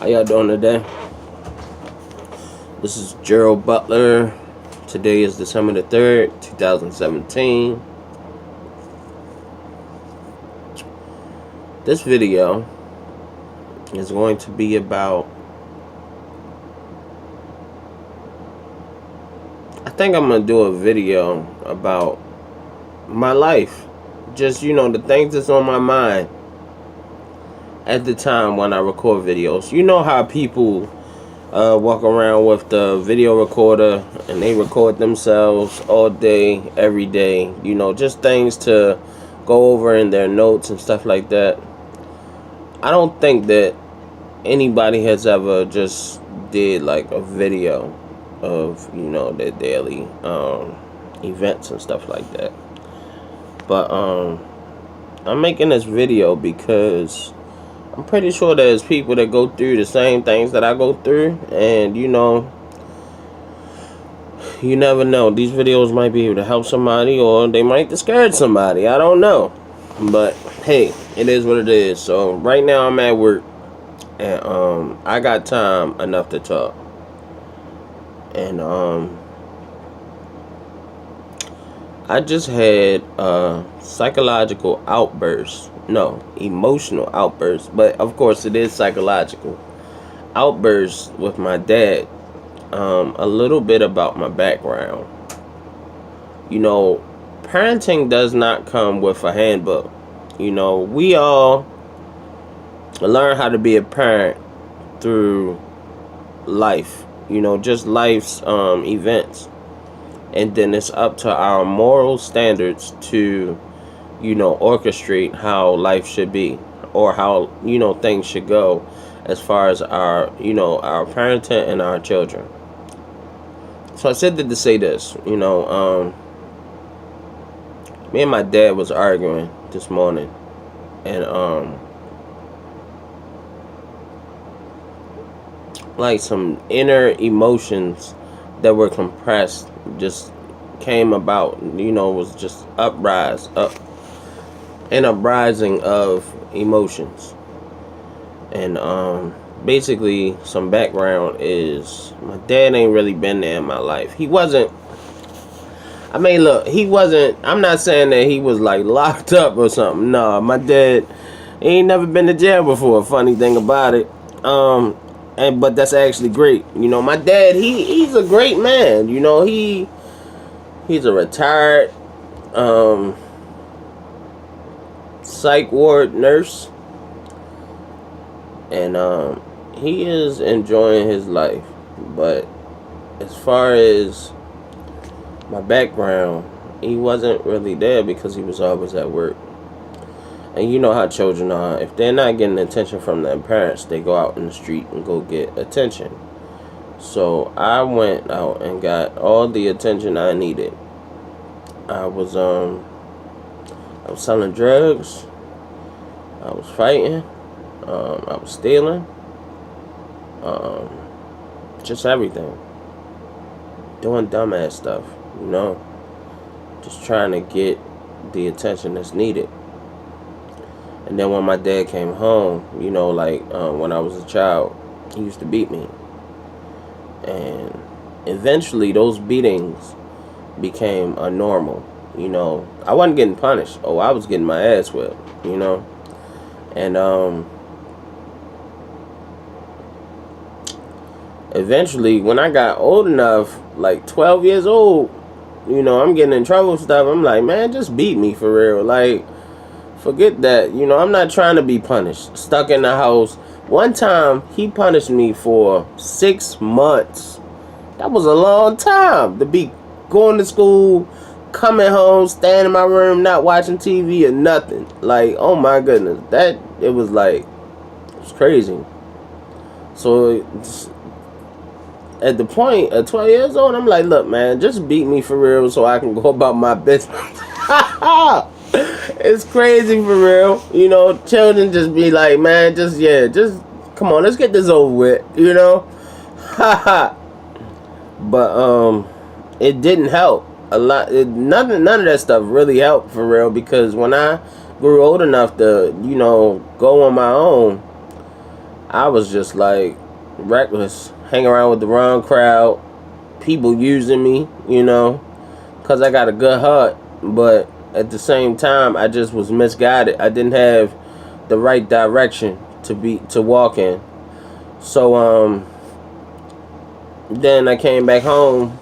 How y'all doing today? This is Gerald Butler. Today is December the 3rd, 2017. This video is going to be about, I think I'm going to do a video about my life. Just, the things that's on my mind at the time when I record videos. You know how people walk around with the video recorder and they record themselves all day, every day. Just things to go over in their notes and stuff like that. I don't think that anybody has ever just did like a video of, their daily events and stuff like that. But I'm making this video because I'm pretty sure there's people that go through the same things that I go through, and you never know. These videos might be able to help somebody, or they might discourage somebody. I don't know, but hey, it is what it is. So right now I'm at work, and I got time enough to talk, and I just had a psychological outburst. No, emotional outburst, but of course it is psychological outburst with my dad. A little bit about my background. Parenting does not come with a handbook. We all learn how to be a parent through life, just life's events, and then it's up to our moral standards to orchestrate how life should be, or how things should go as far as our our parenting and our children. So I said that to say this. Me and my dad was arguing this morning, and like some inner emotions that were compressed just came about. Was just an uprising of emotions. And basically some background is my dad ain't really been there in my life. He wasn't, I'm not saying that he was like locked up or something. No, my dad, he ain't never been to jail before. Funny thing about it. But that's actually great. My dad, he's a great man. He's a retired psych ward nurse, and he is enjoying his life. But as far as my background, he wasn't really there because he was always at work. And you know how children are. If they're not getting attention from their parents, they go out in the street and go get attention. So I went out and got all the attention I needed. I was selling drugs, I was fighting, I was stealing, just everything. Doing dumbass stuff, just trying to get the attention that's needed. And then when my dad came home, when I was a child, he used to beat me. And eventually those beatings became a normal. I wasn't getting punished. Oh, I was getting my ass whipped, And eventually when I got old enough, like 12 years old, I'm getting in trouble and stuff. I'm like, man, just beat me for real. Like, forget that. I'm not trying to be punished. Stuck in the house. One time he punished me for 6 months. That was a long time to be going to school, coming home, staying in my room, not watching TV or nothing. Like, oh my goodness, it was crazy. So at the point of 12 years old, I'm like, look, man, just beat me for real so I can go about my business. It's crazy for real. Children just be like, man, just come on, let's get this over with, But it didn't help a lot. None of that stuff really helped for real, because when I grew old enough to go on my own, I was just like reckless, hang around with the wrong crowd, people using me, you know, because I got a good heart, but at the same time, I just was misguided. I didn't have the right direction to walk in. So then I came back home,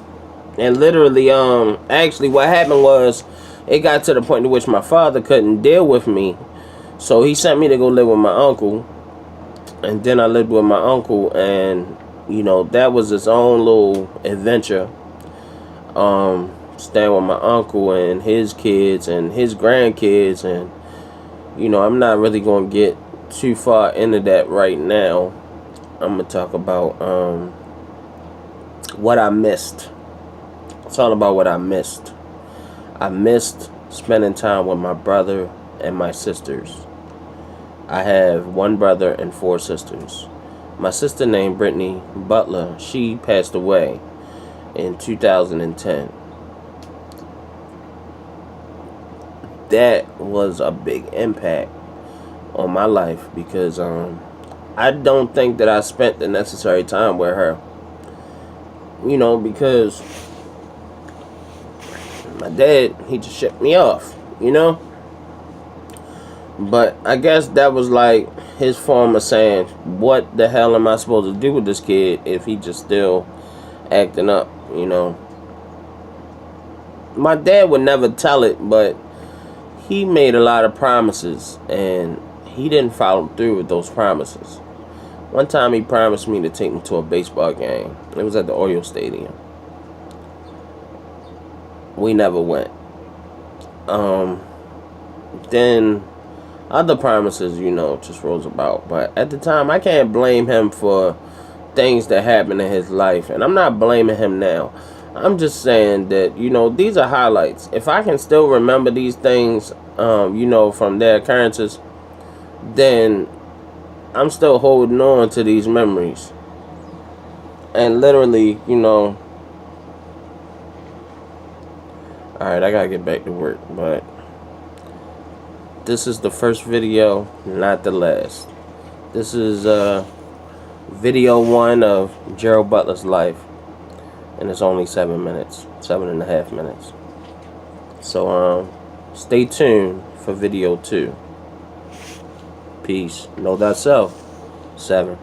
and literally actually what happened was, it got to the point in which my father couldn't deal with me, so he sent me to go live with my uncle. And then I lived with my uncle, and you know, that was its own little adventure. Staying with my uncle and his kids and his grandkids, and you know, I'm not really gonna get too far into that right now. I'm gonna talk about what I missed. It's all about what I missed. I missed spending time with my brother and my sisters. I have one brother and 4 sisters. My sister named Brittany Butler, she passed away in 2010. That was a big impact on my life because I don't think that I spent the necessary time with her. You know, because my dad, he just shipped me off, you know? But I guess that was like his form of saying, what the hell am I supposed to do with this kid if he just still acting up, you know? My dad would never tell it, but he made a lot of promises, and he didn't follow through with those promises. One time he promised me to take me to a baseball game. It was at the Oriole Stadium. We never went. Then other promises, you know, just rose about. But at the time, I can't blame him for things that happened in his life. And I'm not blaming him now. I'm just saying that, you know, these are highlights. If I can still remember these things, you know, from their occurrences, then I'm still holding on to these memories. And literally, you know, alright, I gotta get back to work, but this is the first video, not the last. This is video 1 of Gerald Butler's life, and it's only 7 minutes, 7.5 minutes. So stay tuned for video 2. Peace. Know thyself. 7.